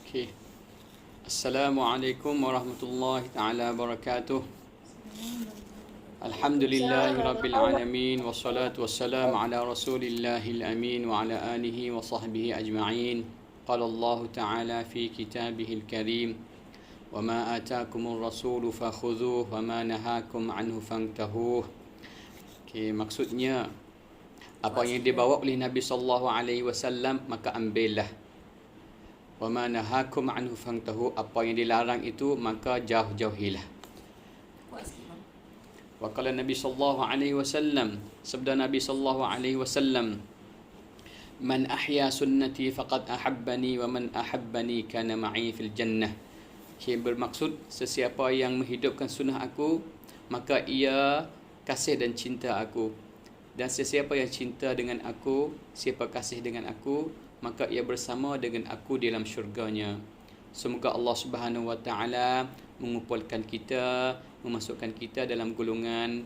Okay. Assalamualaikum warahmatullahi taala wabarakatuh. Alhamdulillahi rabbil alamin wassalatu wassalamu ala rasulillahil amin wa ala alihi wa sahbihi ajma'in. Qala Allah taala fi kitabihil karim wa ma ataakumur rasulu fakhudhuhu wa ma nahakum anhu fantahuh. Okay, maksudnya apa yang dibawa oleh Nabi sallallahu alaihi wasallam maka ambillah. Wa ma nahakum anhu fantahu, apa yang dilarang itu maka jauh-jauhilah. Wa qala Nabi sallallahu alaihi wasallam, sabda Nabi sallallahu alaihi wasallam, man ahya sunnati faqad ahabbani wa man ahabbani kana ma'i fil jannah. Yang bermaksud sesiapa yang menghidupkan sunnah aku maka ia kasih dan cinta aku, dan sesiapa yang cinta dengan aku, siapa kasih dengan aku, maka ia bersama dengan aku dalam syurganya. Semoga Allah Subhanahu wa taala mengumpulkan kita, memasukkan kita dalam golongan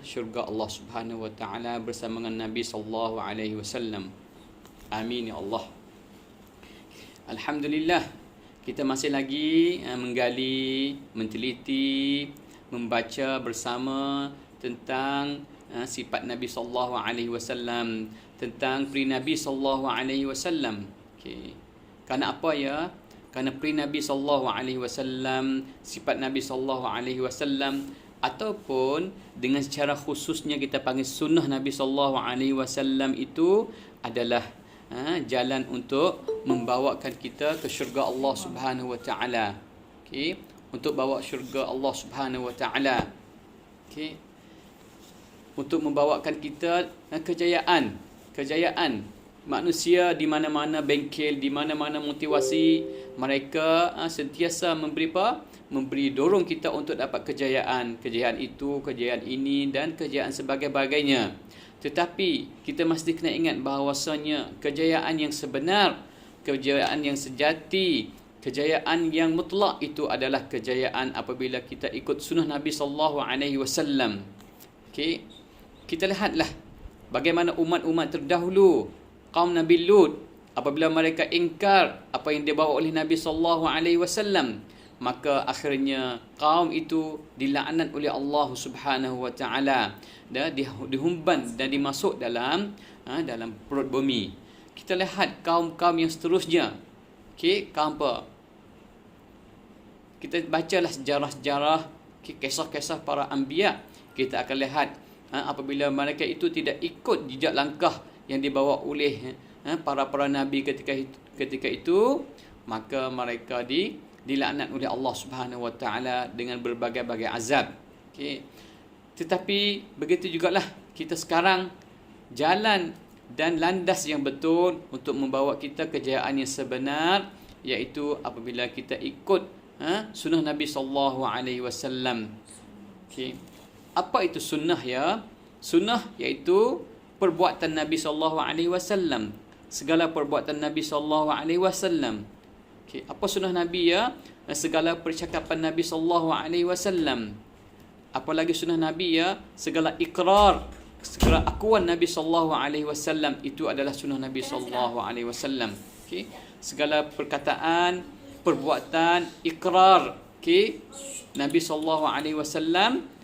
syurga Allah Subhanahu wa taala bersama dengan Nabi sallallahu alaihi wasallam. Amin ya Allah. Alhamdulillah, kita masih lagi menggali, menteliti, membaca bersama tentang sifat Nabi sallallahu alaihi wasallam, tentang pri Nabi sallallahu alaihi wasallam. Okey. Karena apa ya? Karena pri Nabi sallallahu alaihi wasallam, sifat Nabi sallallahu alaihi wasallam, ataupun dengan secara khususnya kita panggil sunnah Nabi sallallahu alaihi wasallam itu adalah jalan untuk membawakan kita ke syurga Allah Subhanahu wa taala. Okey, untuk bawa syurga Allah Subhanahu wa taala. Okey. Untuk membawakan kita kejayaan manusia di mana-mana bengkel, di mana-mana motivasi, mereka sentiasa memberi dorong kita untuk dapat kejayaan itu, kejayaan ini dan kejayaan sebagainya. Tetapi kita mesti kena ingat bahawasanya kejayaan yang sebenar, kejayaan yang sejati, kejayaan yang mutlak itu adalah kejayaan apabila kita ikut sunnah Nabi sallallahu alaihi wasallam. Okey, kita lihatlah bagaimana umat-umat terdahulu, kaum Nabi Lut, apabila mereka ingkar apa yang dibawa oleh Nabi sallallahu alaihi wasallam, maka akhirnya kaum itu dilaknat oleh Allah Subhanahu wa taala dan dihumban dan dimasuk dalam perut bumi. Kita lihat kaum-kaum yang seterusnya. Okey, kaum apa? Kita bacalah sejarah-sejarah, kisah-kisah para anbiya. Kita akan lihat apabila mereka itu tidak ikut jejak langkah yang dibawa oleh para nabi ketika itu, maka mereka dilaknat oleh Allah Subhanahu wa taala dengan berbagai-bagai azab. Okey. Tetapi begitu jugalah kita sekarang, jalan dan landas yang betul untuk membawa kita kejayaan yang sebenar, iaitu apabila kita ikut sunnah Nabi sallallahu alaihi wasallam. Okey. Apa itu sunnah ya? Sunnah iaitu perbuatan Nabi sallallahu alaihi wasallam. Segala perbuatan Nabi sallallahu alaihi wasallam. Okey, apa sunnah Nabi ya? Segala percakapan Nabi sallallahu alaihi wasallam. Apalagi sunnah Nabi ya? Segala ikrar, segala akuan Nabi sallallahu alaihi wasallam itu adalah sunnah Nabi sallallahu alaihi wasallam. Okey, segala perkataan, perbuatan, ikrar, okey, Nabi sallallahu alaihi wasallam,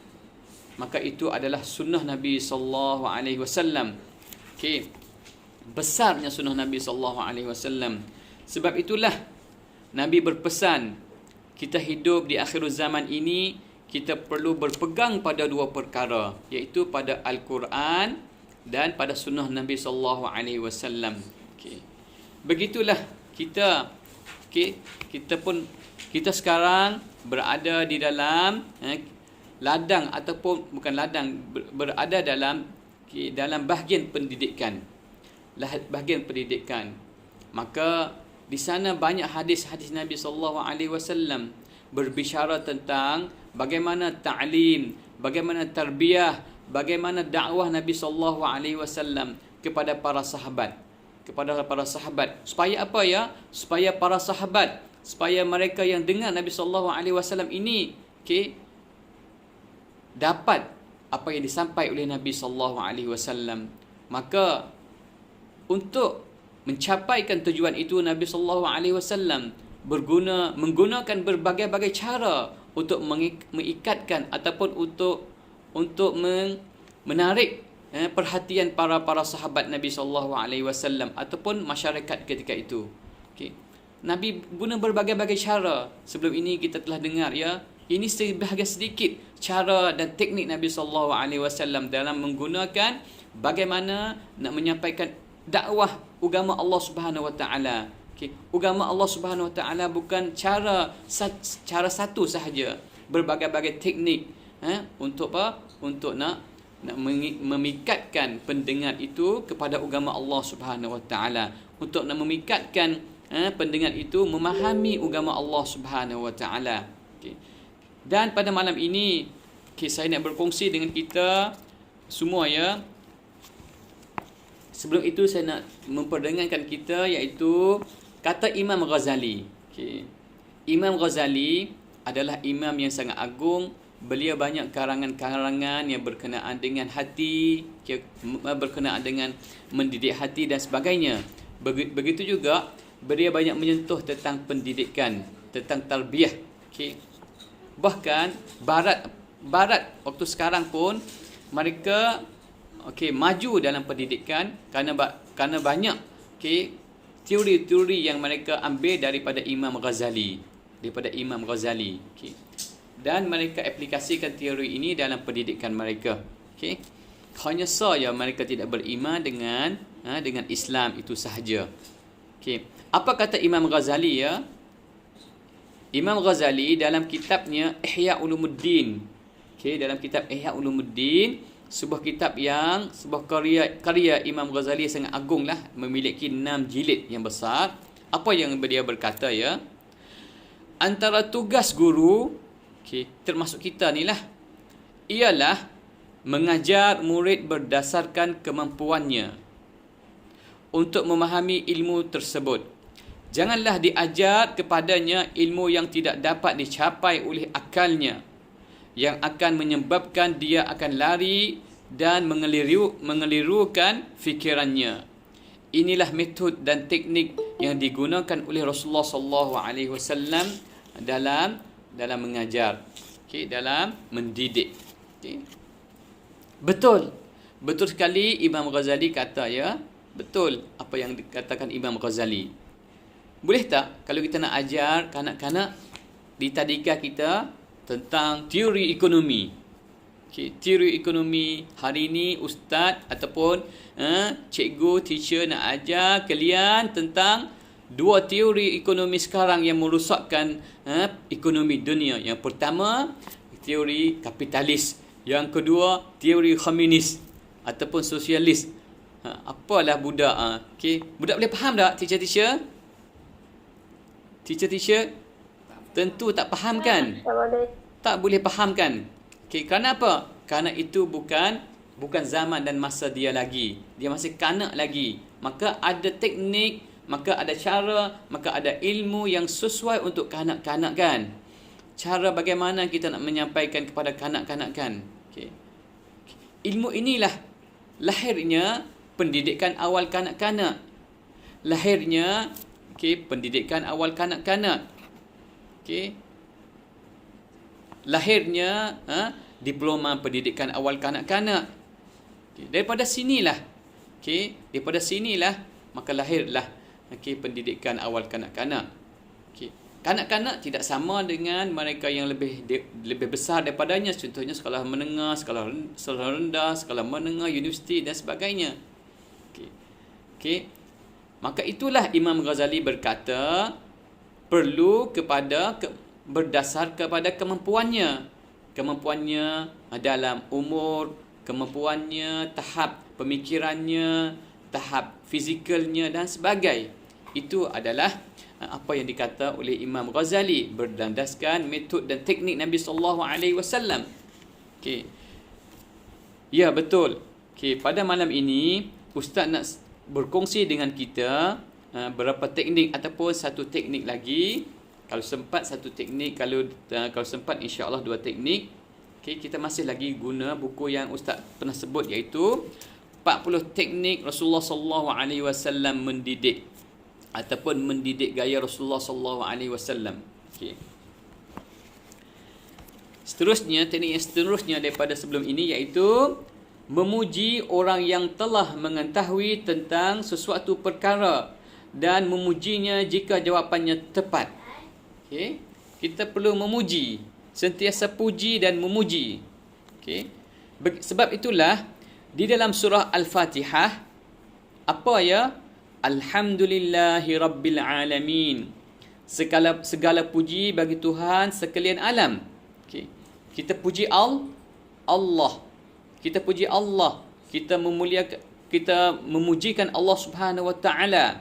maka itu adalah sunnah Nabi sallallahu alaihi wasallam. Okey. Besarnya sunnah Nabi sallallahu alaihi wasallam. Sebab itulah Nabi berpesan, kita hidup di akhir zaman ini, kita perlu berpegang pada dua perkara, iaitu pada Al-Quran dan pada sunnah Nabi sallallahu alaihi wasallam. Okey. Begitulah kita, okey, kita sekarang berada di dalam ladang ataupun bukan ladang, berada dalam bahagian pendidikan. Bahagian pendidikan. Maka di sana banyak hadis-hadis Nabi sallallahu alaihi wasallam berbicara tentang bagaimana ta'lim, bagaimana tarbiyah, bagaimana dakwah Nabi sallallahu alaihi wasallam kepada para sahabat. Supaya apa ya? Supaya para sahabat, supaya mereka yang dengar Nabi sallallahu alaihi wasallam ini, okey, dapat apa yang disampaikan oleh Nabi sallallahu alaihi wasallam. Maka untuk mencapaikan tujuan itu, Nabi sallallahu alaihi wasallam menggunakan berbagai-bagai cara untuk mengikatkan ataupun untuk menarik perhatian para sahabat Nabi SAW ataupun masyarakat ketika itu. Okey. Nabi guna berbagai-bagai cara. Sebelum ini kita telah dengar ya, ini sebahagian sedikit cara dan teknik Nabi SAW dalam menggunakan bagaimana nak menyampaikan dakwah agama Allah Subhanahu Wa Taala. Okey, agama Allah Subhanahu Wa Taala bukan cara satu sahaja, berbagai-bagai teknik untuk apa? Untuk nak memikatkan pendengar itu kepada agama Allah Subhanahu Wa Taala, untuk nak memikatkan pendengar itu memahami agama Allah Subhanahu Wa Taala. Okay. Dan pada malam ini saya nak berkongsi dengan kita semua ya. Sebelum itu saya nak memperdengarkan kita iaitu kata Imam Ghazali. Okay. Imam Ghazali adalah imam yang sangat agung. Beliau banyak karangan-karangan yang berkenaan dengan hati, berkenaan dengan mendidik hati dan sebagainya. Begitu juga beliau banyak menyentuh tentang pendidikan, tentang tarbiyah. Okay. Bahkan barat waktu sekarang pun mereka maju dalam pendidikan kerana banyak teori-teori yang mereka ambil daripada Imam Ghazali, Okay. Dan mereka aplikasikan teori ini dalam pendidikan mereka. Okay. Hanya saja mereka tidak beriman dengan Islam itu sahaja. Okay. Apa kata Imam Ghazali ya? Imam Ghazali dalam kitabnya Ihya Ulumuddin. Okay, dalam kitab Ihya Ulumuddin, sebuah karya Imam Ghazali sangat agung lah, memiliki 6 jilid yang besar. Apa yang beliau berkata ya? Antara tugas guru, termasuk kita ni lah, ialah mengajar murid berdasarkan kemampuannya untuk memahami ilmu tersebut. Janganlah diajar kepadanya ilmu yang tidak dapat dicapai oleh akalnya, yang akan menyebabkan dia akan lari dan mengelirukan fikirannya. Inilah metod dan teknik yang digunakan oleh Rasulullah SAW dalam mengajar, dalam mendidik. Betul sekali Imam Ghazali kata ya. Betul apa yang dikatakan Imam Ghazali. Boleh tak kalau kita nak ajar kanak-kanak di tadika kita tentang teori ekonomi? Teori ekonomi hari ini ustaz ataupun cikgu, teacher nak ajar kalian tentang 2 teori ekonomi sekarang yang merosakkan ekonomi dunia. Yang pertama, teori kapitalis. Yang kedua, teori komunis ataupun sosialis. Apalah budak? Budak boleh faham tak, teacher? Teacher tentu tak faham kan? Tak boleh faham kan? Kerana apa? Kerana itu bukan zaman dan masa dia lagi. Dia masih kanak lagi. Maka ada teknik, maka ada cara, maka ada ilmu yang sesuai untuk kanak-kanak kan? Cara bagaimana kita nak menyampaikan kepada kanak-kanak kan? Ilmu inilah lahirnya pendidikan awal kanak-kanak. Lahirnya pendidikan awal kanak-kanak. Lahirnya diploma pendidikan awal kanak-kanak. Daripada sinilah maka lahirlah pendidikan awal kanak-kanak. Kanak-kanak tidak sama dengan mereka yang lebih besar daripadanya. Contohnya sekolah menengah, sekolah rendah, sekolah menengah, universiti dan sebagainya. Maka itulah Imam Ghazali berkata perlu berdasar kepada kemampuannya dalam umur, kemampuannya, tahap pemikirannya, tahap fizikalnya dan sebagainya. Itu adalah apa yang dikata oleh Imam Ghazali berdasarkan metod dan teknik Nabi SAW. Ya, betul. Pada malam ini Ustaz nak berkongsi dengan kita beberapa teknik ataupun satu teknik lagi. Kalau sempat satu teknik, kalau sempat insya-Allah 2 teknik. Kita masih lagi guna buku yang Ustaz pernah sebut iaitu 40 teknik Rasulullah SAW mendidik. ataupun mendidik gaya Rasulullah sallallahu alaihi wasallam. Okey. Seterusnya, teknik yang seterusnya daripada sebelum ini iaitu memuji orang yang telah mengetahui tentang sesuatu perkara dan memujinya jika jawapannya tepat. Okey. Kita perlu memuji, sentiasa puji dan memuji. Okey. Sebab itulah di dalam surah Al-Fatihah apa ya? Alhamdulillahi Rabbil Alamin. Segala puji bagi Tuhan sekalian alam. Okay. Kita puji Allah. Kita puji Allah. Kita memujikan Allah Subhanahu Wa Taala.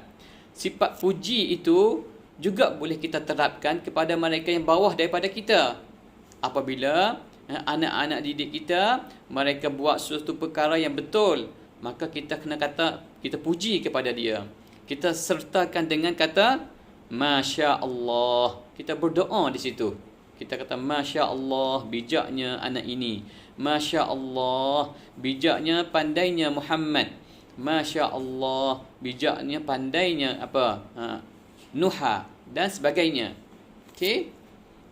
Sifat puji itu juga boleh kita terapkan kepada mereka yang bawah daripada kita. Apabila anak-anak didik kita mereka buat sesuatu perkara yang betul, maka kita kena kata, kita puji kepada dia. Kita sertakan dengan kata Masya Allah. Kita berdoa di situ. Kita kata Masya Allah, bijaknya anak ini. Masya Allah, bijaknya pandainya Muhammad. Masya Allah, bijaknya pandainya Nuha dan sebagainya. Okey?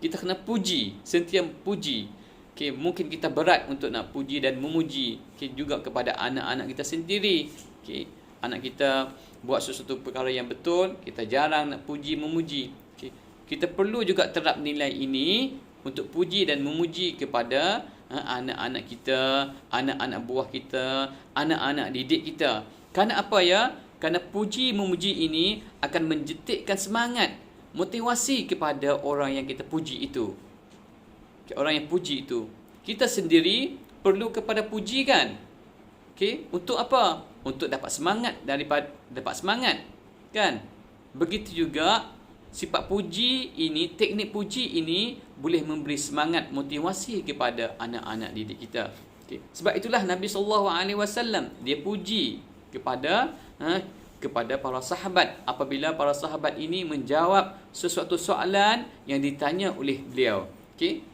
Kita kena puji, sentiasa puji. Okay, mungkin kita berat untuk nak puji dan memuji juga kepada anak-anak kita sendiri. Okay, anak kita buat sesuatu perkara yang betul, kita jarang nak puji memuji. Okay, kita perlu juga terap nilai ini untuk puji dan memuji kepada anak-anak kita, anak-anak buah kita, anak-anak didik kita. Kerana apa ya? Kerana puji memuji ini akan menjetikkan semangat, motivasi kepada orang yang kita puji itu. Orang yang puji itu. Kita sendiri perlu kepada puji kan? Okey, untuk apa? Untuk dapat semangat kan? Begitu juga sifat puji ini, teknik puji ini boleh memberi semangat, motivasi kepada anak-anak didik kita. Okey. Sebab itulah Nabi sallallahu alaihi wasallam dia puji kepada para sahabat apabila para sahabat ini menjawab sesuatu soalan yang ditanya oleh beliau. Okey.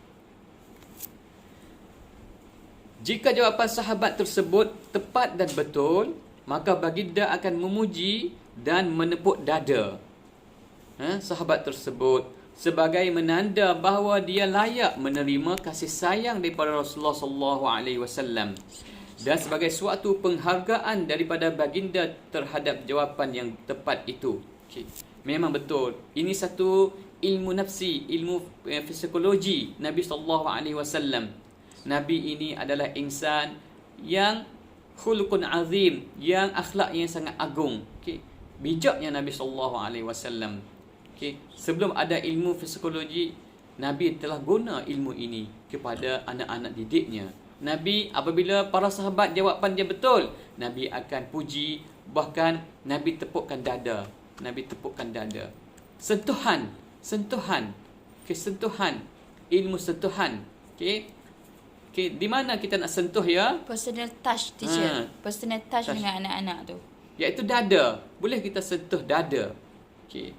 Jika jawapan sahabat tersebut tepat dan betul, maka baginda akan memuji dan menepuk dada sahabat tersebut sebagai menanda bahawa dia layak menerima kasih sayang daripada Rasulullah sallallahu alaihi wasallam dan sebagai suatu penghargaan daripada baginda terhadap jawapan yang tepat itu. Okay. Memang betul. Ini satu ilmu nafsi, ilmu psikologi Nabi sallallahu alaihi wasallam. Nabi ini adalah insan yang khuluqun azim, yang akhlak yang sangat agung. Okey. Bijaknya Nabi sallallahu alaihi wasallam. Okey, sebelum ada ilmu psikologi, Nabi telah guna ilmu ini kepada anak-anak didiknya. Nabi apabila para sahabat jawapan dia betul, Nabi akan puji, bahkan Nabi tepukkan dada. Nabi tepukkan dada. Sentuhan, kesentuhan, ilmu sentuhan. Okey. Okay, di mana kita nak sentuh ya? Personal touch, teacher. Personal touch dengan anak-anak tu. Iaitu dada. Boleh kita sentuh dada. Okay.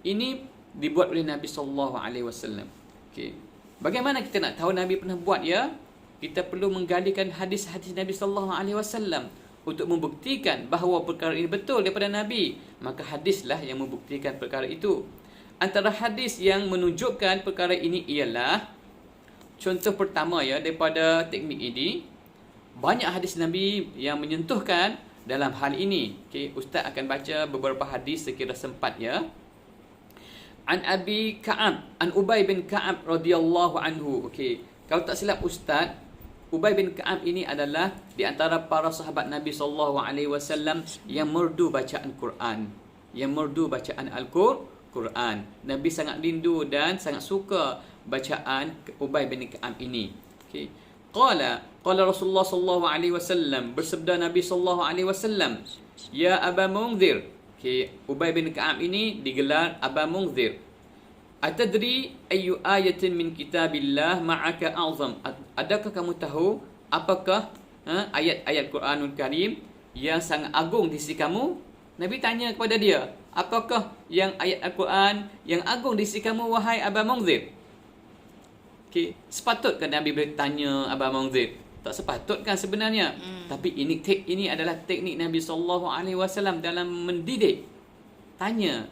Ini dibuat oleh Nabi sallallahu alaihi wasallam. Okay. Bagaimana kita nak tahu Nabi pernah buat ya? Kita perlu menggalikan hadis-hadis Nabi sallallahu alaihi wasallam untuk membuktikan bahawa perkara ini betul daripada Nabi. Maka hadislah yang membuktikan perkara itu. Antara hadis yang menunjukkan perkara ini ialah contoh pertama ya daripada teknik ini, banyak hadis Nabi yang menyentuhkan dalam hal ini. Okey, ustaz akan baca beberapa hadis sekira sempat ya. An Abi Ka'ab, an Ubay bin Ka'ab radhiyallahu anhu. Okey, kalau tak silap ustaz, Ubay bin Ka'ab ini adalah di antara para sahabat Nabi sallallahu alaihi wasallam yang merdu bacaan Quran, yang merdu bacaan Al-Quran. Nabi sangat rindu dan sangat suka bacaan Ubay bin Ka'ab ini. Okey. Qala Rasulullah sallallahu alaihi wasallam, bersabda Nabi sallallahu alaihi wasallam, ya Aba Munzir. Okey, Ubay bin Ka'ab ini digelar Aba Munzir. Atadri ayu ayatin min kitabillah ma'aka a'zam? Adakah kamu tahu apakah ayat-ayat Quranul Karim yang sangat agung di sisi kamu? Nabi tanya kepada dia, apakah yang ayat Al-Quran yang agung di sisi kamu wahai Aba Munzir? Okay. Sepatutkan Nabi bertanya Aba Munzir? Tak sepatutkan sebenarnya. Tapi ini adalah teknik Nabi sallallahu alaihi wasallam dalam mendidik. tanya.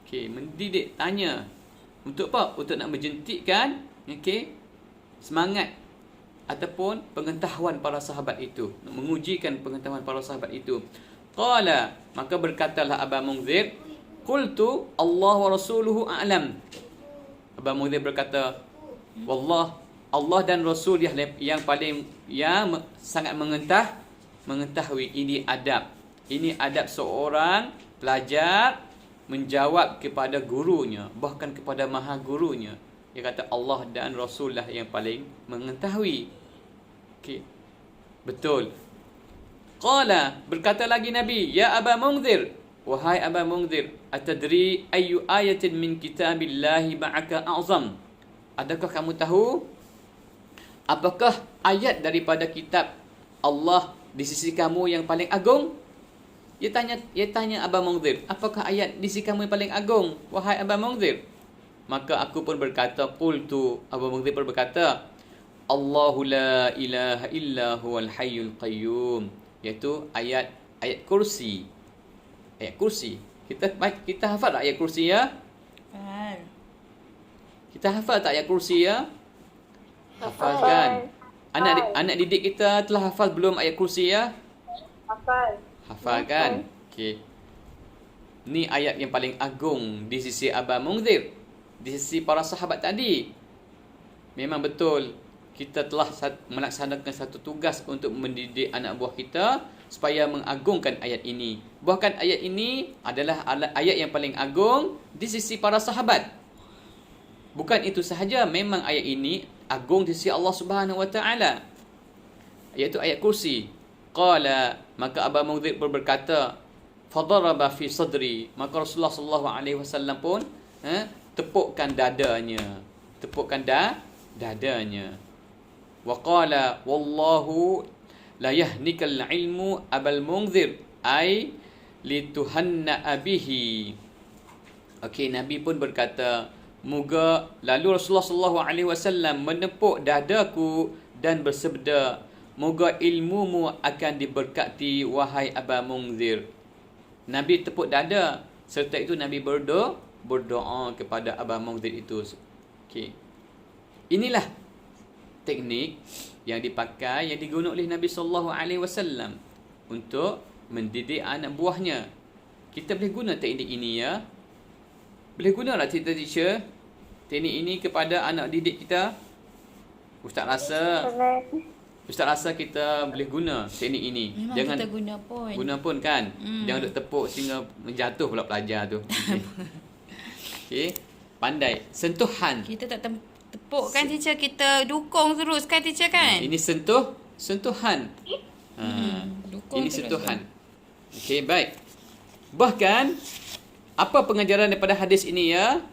Okey, mendidik tanya. Untuk apa? Untuk nak menjentikkan semangat ataupun pengetahuan para sahabat itu, nak mengujikan pengetahuan para sahabat itu. Qala, maka berkatalah Aba Munzir, qultu Allah wa rasuluhu a'lam. Aba Munzir berkata, wallah, Allah dan Rasul yang sangat mengetahui. Ini adab. Ini adab seorang pelajar menjawab kepada gurunya, bahkan kepada maha gurunya. Dia kata Allah dan Rasul lah yang paling mengetahui. Okey. Betul. Qala, berkata lagi Nabi, ya Aba Munzir, wahai Aba Munzir, atadri ayu ayatin min kitabillahi ma'aka a'zam? Adakah kamu tahu apakah ayat daripada kitab Allah di sisi kamu yang paling agung? Dia tanya Aba Munzir, apakah ayat di sisi kamu yang paling agung, wahai Aba Munzir? Maka aku pun berkata, qultu, Aba Munzir pun berkata, Allahu la ilaha illa huwal hayyul qayyum, iaitu ayat kursi. Ayat kursi. Kita hafal tak ayat kursi ya? Faham. Kita hafal tak ayat kursi ya? Hafal kan? Anak didik kita telah hafal belum ayat kursi ya? Hafal kan? Okey. Ni ayat yang paling agung di sisi Aba Munzir, di sisi para sahabat tadi. Memang betul kita telah melaksanakan satu tugas untuk mendidik anak buah kita supaya mengagungkan ayat ini. Bahkan ayat ini adalah ayat yang paling agung di sisi para sahabat. Bukan itu sahaja, memang ayat ini agung di sisi Allah Subhanahu Wa Taala, iaitu ayat kursi. Qala, maka Aba Munzir berkata, fadaraba fi sadri, maka Rasulullah sallallahu alaihi wasallam pun tepukkan dadanya. Wa qala wallahu la yahnikal ilmu Abal Munzir ay lituhanna bihi. Okey, Nabi pun berkata, moga, lalu Rasulullah sallallahu alaihi wasallam menepuk dadaku dan bersabda, moga ilmumu akan diberkati wahai Aba Munzir. Nabi tepuk dada, serta itu Nabi berdoa kepada Aba Munzir itu. Okey. Inilah teknik yang dipakai, yang digunakan oleh Nabi sallallahu alaihi wasallam untuk mendidik anak buahnya. Kita boleh guna teknik ini ya. Boleh guna tak teacher teknik ini kepada anak didik kita? Ustaz rasa kita boleh guna teknik ini. Memang Jangan kita guna pun kan. Jangan duk tepuk sehingga menjatuh pula pelajar tu. Okey. Pandai. Sentuhan. Kita tak tepuk kan teacher, kita dukung terus kan teacher kan? Ini sentuhan. Dukung Ini terus sentuhan. Okey, baik. Bahkan apa pengajaran daripada hadis ini ya?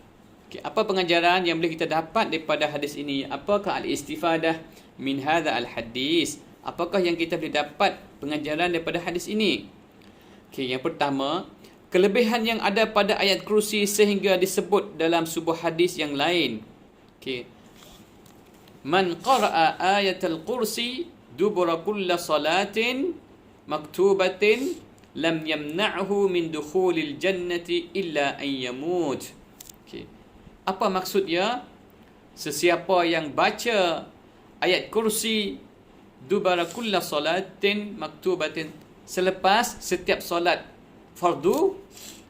Okay, apa pengajaran yang boleh kita dapat daripada hadis ini? Apakah al-istifadah min hadha al-hadis? Apakah yang kita boleh dapat pengajaran daripada hadis ini? Okey, yang pertama, kelebihan yang ada pada ayat kursi sehingga disebut dalam sebuah hadis yang lain. Okey. Man qara'a ayatul kursi dubura kulla salatin maktubatin lam yamna'hu min dukhulil jannati illa an yamut. Okey. Apa maksudnya? Sesiapa yang baca ayat kursi dubara kulla salatin maktubatin, selepas setiap solat fardu,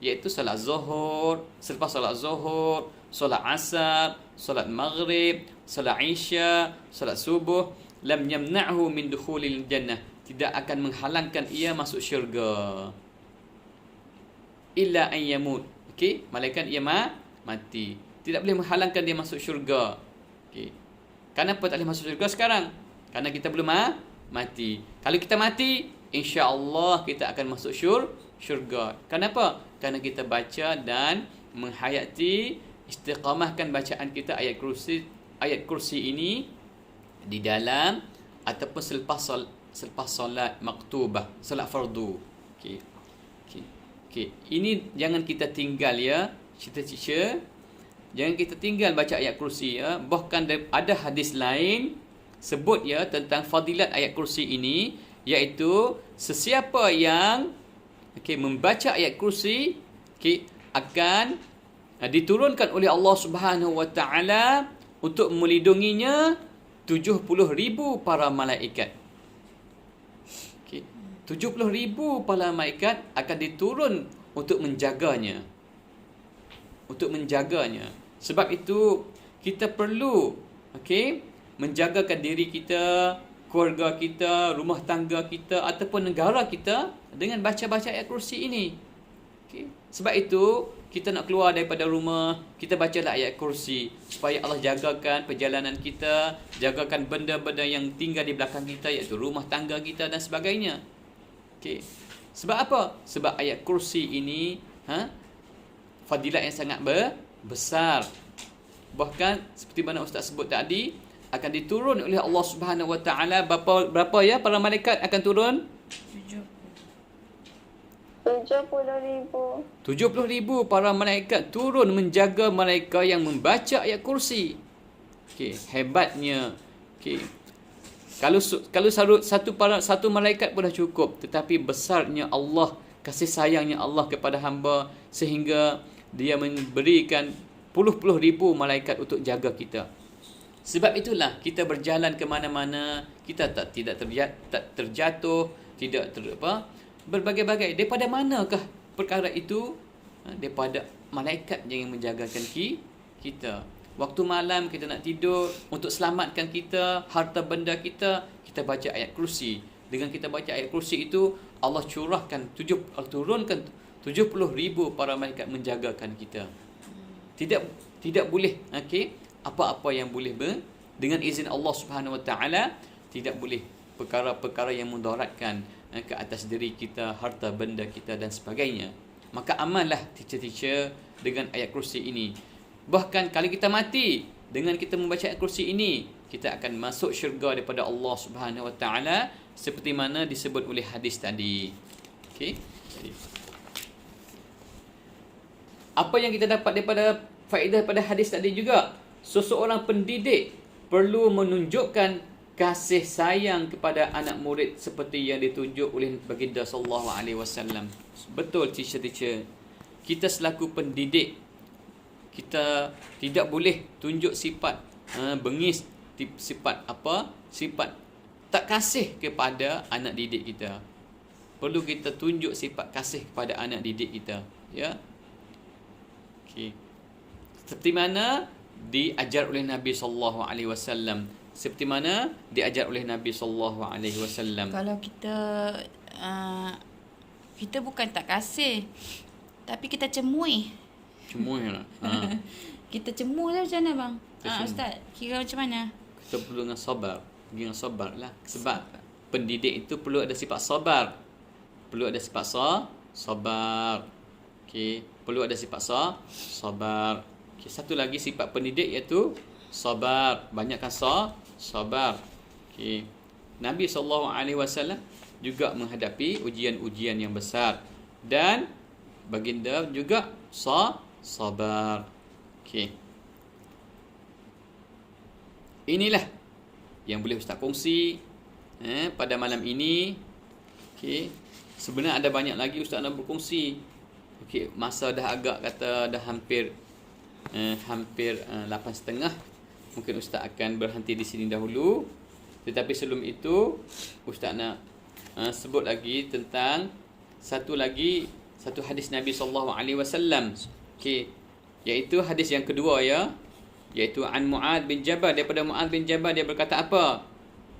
iaitu solat zuhur, selepas solat zuhur, solat asar, solat maghrib, solat isya, solat subuh, lam yamna'hu min dukhulil jannah, tidak akan menghalangkan ia masuk syurga. Illa an yamut. Okey, malaikat ia mati. Tidak boleh menghalangkan dia masuk syurga. Okey. Kenapa tak boleh masuk syurga sekarang? Kerana kita belum mati. Kalau kita mati, insya-Allah kita akan masuk syurga. Kenapa? Kerana kita baca dan menghayati, istiqamahkan bacaan kita ayat kursi ini di dalam ataupun selepas solat maktubah, solat fardu. Okey. Ini jangan kita tinggal ya, cerita-cerita. Jangan kita tinggal baca ayat kursi ya. Bahkan ada hadis lain sebut ya tentang fadilat ayat kursi ini, iaitu sesiapa yang membaca ayat kursi okey, akan diturunkan oleh Allah Subhanahu wa taala untuk melindunginya 70,000 para malaikat. Okey, 70,000 para malaikat akan diturun untuk menjaganya. Untuk menjaganya. Sebab itu kita perlu menjagakan diri kita, keluarga kita, rumah tangga kita ataupun negara kita dengan baca-baca ayat kursi ini. Sebab itu kita nak keluar daripada rumah, kita bacalah ayat kursi supaya Allah jagakan perjalanan kita, jagakan benda-benda yang tinggal di belakang kita iaitu rumah tangga kita dan sebagainya. Sebab apa? Sebab ayat kursi ini fadilat yang sangat besar. Bahkan seperti mana Ustaz sebut tadi, akan diturun oleh Allah Subhanahu wa taala berapa ya para malaikat akan turun? 70,000. 70,000 para malaikat turun menjaga mereka yang membaca ayat kursi. Hebatnya. Kalau satu malaikat pun dah cukup, tetapi besarnya Allah, kasih sayangnya Allah kepada hamba sehingga dia memberikan puluh-puluh ribu malaikat untuk jaga kita. Sebab itulah kita berjalan ke mana-mana, kita tidak terjatuh, tidak berbagai-bagai. Daripada manakah perkara itu? Daripada malaikat yang menjagakan kita. Waktu malam kita nak tidur, untuk selamatkan kita, harta benda kita, kita baca ayat kursi. Dengan kita baca ayat kursi itu, Allah turunkan 70,000 para malaikat menjagakan kita. Tidak boleh apa-apa yang boleh dengan izin Allah Subhanahu wa taala, tidak boleh perkara-perkara yang mudaratkan ke atas diri kita, harta benda kita dan sebagainya. Maka amallah teacher-teacher dengan ayat kursi ini. Bahkan kalau kita mati dengan kita membaca ayat kursi ini, kita akan masuk syurga daripada Allah Subhanahu wa taala seperti mana disebut oleh hadis tadi. Apa yang kita dapat daripada faedah pada hadis tadi juga, seseorang pendidik perlu menunjukkan kasih sayang kepada anak murid seperti yang ditunjuk oleh baginda sallallahu alaihi wasallam. Betul teacher. Kita selaku pendidik, kita tidak boleh tunjuk sifat bengis, sifat tak kasih kepada anak didik kita. Perlu kita tunjuk sifat kasih kepada anak didik kita, ya. Seperti mana diajar oleh Nabi sallallahu alaihi wasallam. Seperti mana diajar oleh Nabi sallallahu alaihi wasallam. Kalau kita bukan tak kasih, tapi kita cemui. Cemuilah. Kita cemui lah macam mana bang? Ustaz, kira macam mana? Kita perlu dengan sabar. Dengan sabar lah. Sebab pendidik itu perlu ada sifat sabar. Perlu ada sifat sabar. Perlu ada sifat sabar. Satu lagi sifat pendidik iaitu sabar. Banyakkan sabar. Nabi SAW juga menghadapi ujian-ujian yang besar. Dan baginda juga sabar. Inilah yang boleh Ustaz kongsi pada malam ini. Sebenarnya ada banyak lagi Ustaz nak berkongsi. Masa dah agak kata dah hampir 8.30. Mungkin Ustaz akan berhenti di sini dahulu. Tetapi sebelum itu Ustaz nak sebut lagi tentang satu hadis Nabi sallallahu alaihi wasallam. Iaitu hadis yang kedua, ya. Iaitu an Mu'adz bin Jabal. Daripada Mu'adz bin Jabal, dia berkata apa?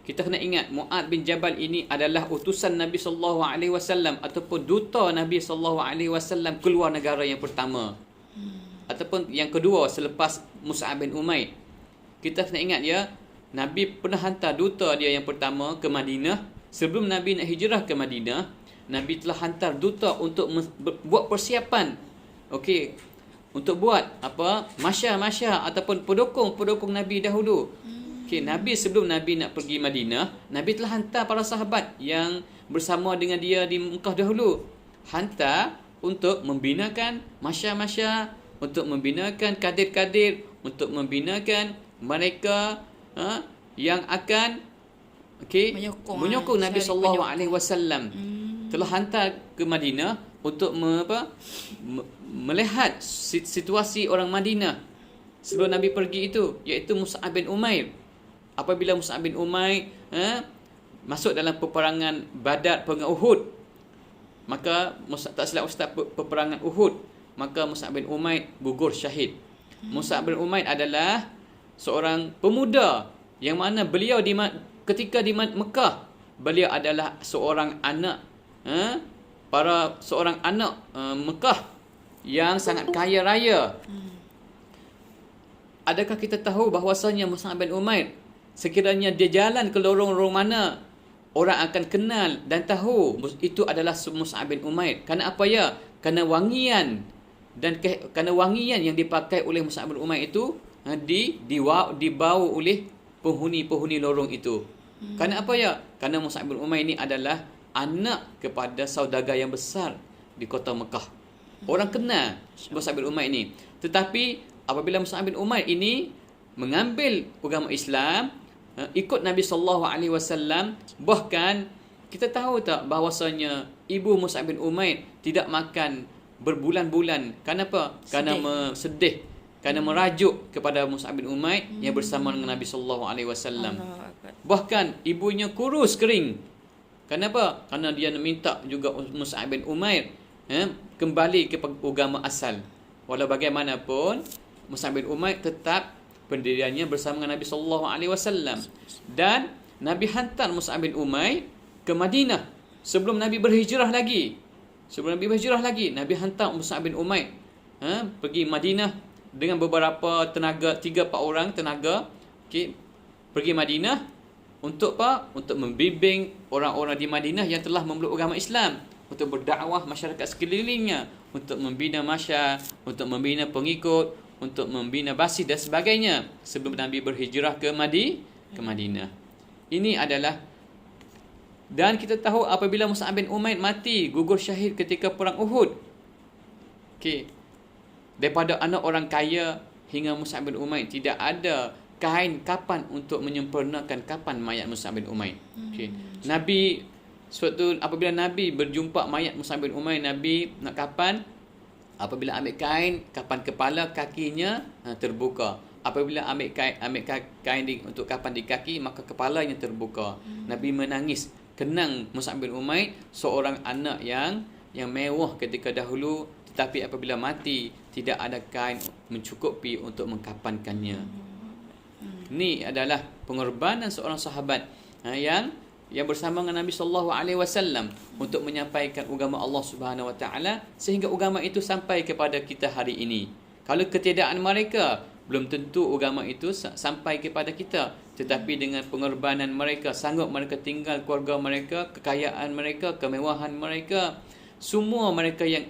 Kita kena ingat Mu'adz bin Jabal ini adalah utusan Nabi sallallahu alaihi wasallam ataupun duta Nabi sallallahu alaihi wasallam keluar negara yang pertama. Ataupun yang kedua selepas Mus'ab bin Umair. Kita kena ingat, ya, Nabi pernah hantar duta dia yang pertama ke Madinah. Sebelum Nabi nak hijrah ke Madinah, Nabi telah hantar duta untuk buat persiapan. Untuk buat apa? Masya ataupun pendukung Nabi dahulu. Nabi sebelum Nabi nak pergi Madinah, Nabi telah hantar para sahabat yang bersama dengan dia di Mekah dahulu. Hantar untuk membinakan masya, untuk membinakan kadir-kadir, untuk membinakan mereka yang akan menyokong Nabi sallallahu alaihi wasallam. Telah hantar ke Madinah untuk melihat situasi orang Madinah sebelum Nabi pergi itu, iaitu Mus'ab bin Umair. Apabila Mus'ab bin Umair masuk dalam peperangan Badar, peperangan Uhud, maka tak silap Ustaz, peperangan Uhud, maka Mus'ab bin Umair gugur syahid. Mus'ab bin Umair adalah seorang pemuda yang mana beliau ketika di Mekah, beliau adalah seorang anak seorang anak Mekah yang sangat kaya raya. Adakah kita tahu bahawasanya Mus'ab bin Umair, sekiranya dia jalan ke lorong-lorong mana, orang akan kenal dan tahu itu adalah Mus'ab bin Umair. Kerana apa ya? Kerana wangian, dan kerana wangian yang dipakai oleh Mus'ab bin Umair itu dibawa oleh penghuni-penghuni lorong itu. Kerana apa ya? Kerana Mus'ab bin Umair ini adalah anak kepada saudagar yang besar di kota Mekah. Orang kenal Mus'ab bin Umair ini. Tetapi apabila Mus'ab bin Umair ini mengambil agama Islam, ikut Nabi SAW, bahkan kita tahu tak bahawasanya ibu Mus'ab bin Umair tidak makan berbulan-bulan. Kenapa? Kerana sedih, kerana merajuk kepada Mus'ab bin Umair yang bersama dengan Nabi SAW. Bahkan ibunya kurus kering. Kenapa? Kerana dia minta juga Mus'ab bin Umair kembali ke agama asal. Walau bagaimanapun, Mus'ab bin Umair tetap pendiriannya bersama dengan Nabi SAW. Dan Nabi hantar Mus'ab bin Umair ke Madinah sebelum Nabi berhijrah lagi. Nabi hantar Mus'ab bin Umair pergi Madinah dengan beberapa tenaga, 3-4 orang tenaga, pergi Madinah untuk apa? Untuk membimbing orang-orang di Madinah yang telah memeluk agama Islam, untuk berdakwah masyarakat sekelilingnya, untuk membina masyarakat, untuk membina pengikut, untuk membina basis dan sebagainya sebelum Nabi berhijrah ke Madinah. Ini adalah, dan kita tahu apabila Mus'ab bin Umair mati, gugur syahid ketika perang Uhud. Daripada anak orang kaya hingga Mus'ab bin Umair, tidak ada kain kapan untuk menyempurnakan kapan mayat Mus'ab bin Umair. Nabi, suatu apabila Nabi berjumpa mayat Mus'ab bin Umair, Nabi nak kapan? Apabila ambil kain, kapan kepala, kakinya terbuka. Apabila ambil kain untuk kapan di kaki, maka kepalanya terbuka. Nabi menangis, kenang Mus'ab bin Umair, seorang anak yang mewah ketika dahulu, tetapi apabila mati tidak ada kain mencukupi untuk mengkapankannya. Ini adalah pengorbanan seorang sahabat yang bersama dengan Nabi SAW untuk menyampaikan agama Allah Subhanahu Wa Taala, sehingga agama itu sampai kepada kita hari ini. Kalau ketiadaan mereka, belum tentu agama itu sampai kepada kita. Tetapi dengan pengorbanan mereka, sanggup mereka tinggal keluarga mereka, kekayaan mereka, kemewahan mereka, semua mereka yang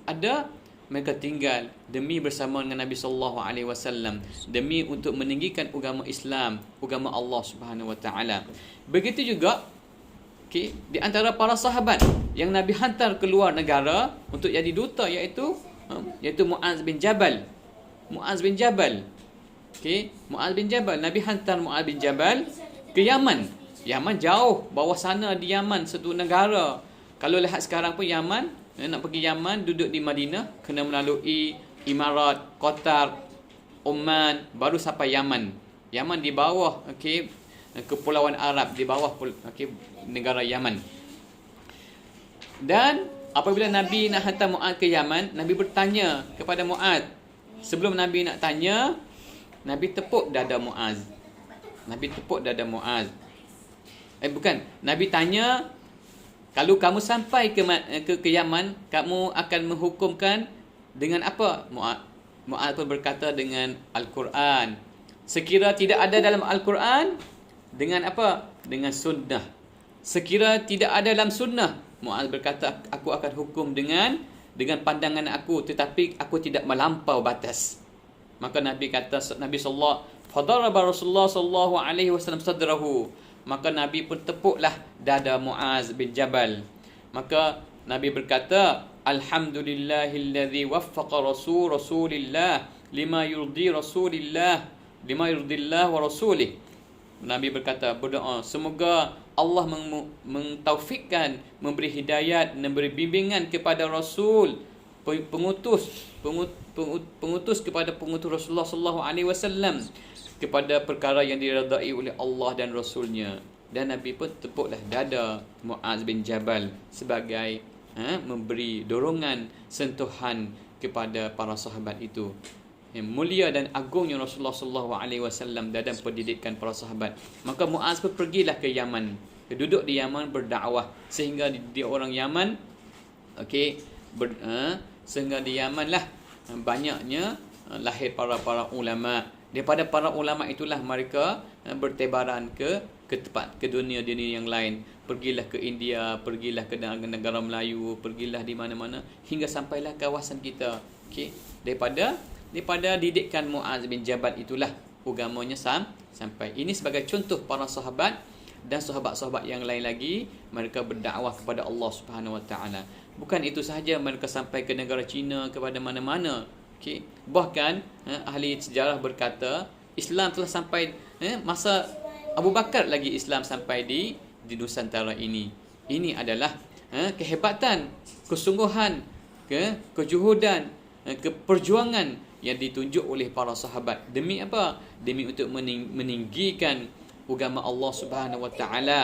ada, mereka tinggal demi bersama dengan Nabi SAW, demi untuk meninggikan agama Islam, agama Allah Subhanahu Wa Taala. Begitu juga di antara para sahabat yang Nabi hantar ke luar negara untuk jadi duta, iaitu Mu'az bin Jabal. Mu'az bin Jabal. Nabi hantar Mu'az bin Jabal ke Yaman. Yaman jauh, bawah sana di Yaman, satu negara. Kalau lihat sekarang pun Yaman, nak pergi Yaman, duduk di Madinah, kena melalui Imarat, Qatar, Oman, baru sampai Yaman. Yaman di bawah Kepulauan Arab, di bawah negara Yaman. Dan apabila Nabi nak hantar Mu'az ke Yaman, Nabi bertanya kepada Mu'az. Sebelum Nabi nak tanya, Nabi tepuk dada Mu'az. Nabi tanya, kalau kamu sampai ke Yaman, kamu akan menghukumkan dengan apa? Mu'az pun berkata, dengan Al-Quran. Sekira tidak ada dalam Al-Quran, dengan apa? Dengan sunnah. Sekira tidak ada dalam sunnah, Mu'az berkata, aku akan hukum dengan pandangan aku, tetapi aku tidak melampau batas. Maka Nabi kata, fadaraba Rasulullah sallallahu alaihi wasallam sadrahu. Maka Nabi pun tepuklah dada Mu'az bin Jabal. Maka Nabi berkata, alhamdulillahilladzi waffaqa Rasulillah lima yurdillah wa rasulih. Nabi berkata, berdoa, semoga Allah mentaufikkan, memberi hidayat, memberi bimbingan kepada Rasul, pengutus kepada pengutus Rasulullah sallallahu alaihi wasallam kepada perkara yang diredai oleh Allah dan Rasulnya. Dan Nabi pun tepuklah dada Muaz bin Jabal sebagai memberi dorongan, sentuhan kepada para sahabat itu. Mulia dan agungnya Rasulullah sallallahu alaihi wasallam dalam pendidikan para sahabat. Maka Muaz pun pergilah ke Yaman, duduk di Yaman berdakwah, sehingga dia orang Yaman, sehingga di Yaman lah banyaknya lahir para ulama. Daripada para ulama itulah mereka bertebaran ke tempat, ke dunia yang lain. Pergilah ke India, pergilah ke negara Melayu, pergilah di mana-mana hingga sampailah kawasan kita. Daripada didikan Muaz bin Jabal itulah agamanya sampai. Ini sebagai contoh para sahabat dan sahabat-sahabat yang lain lagi, mereka berdakwah kepada Allah Subhanahu Wa Taala. Bukan itu sahaja, mereka sampai ke negara China, kepada mana-mana. Bahkan ahli sejarah berkata Islam telah sampai masa Abu Bakar lagi Islam sampai di Nusantara ini. Ini adalah kehebatan, kesungguhan, kejuhudan, keperjuangan yang ditunjuk oleh para sahabat. Demi apa? Demi untuk meninggikan agama Allah Subhanahu Wa Taala.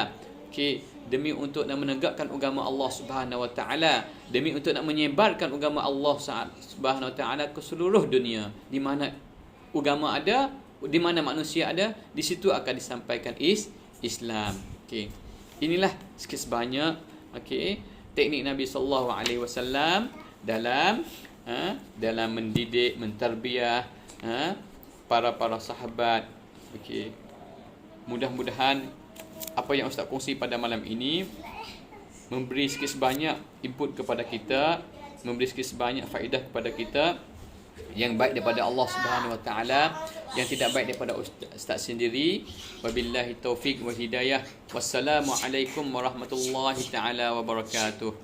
Demi untuk nak menegakkan agama Allah Subhanahu Wa Taala, demi untuk nak menyebarkan agama Allah Subhanahu Wa Taala ke seluruh dunia. Di mana agama ada, di mana manusia ada, di situ akan disampaikan Islam. Inilah sikit sebanyak teknik Nabi sallallahu alaihi wasallam dalam mendidik, mentarbiah para sahabat. Mudah-mudahan apa yang Ustaz kongsi pada malam ini memberi sikit sebanyak input kepada kita, memberi sikit sebanyak faedah kepada kita, yang baik daripada Allah Subhanahu Wa Taala, yang tidak baik daripada Ustaz sendiri. Wabillahi taufik wal hidayah. Wassalamualaikum warahmatullahi taala wabarakatuh.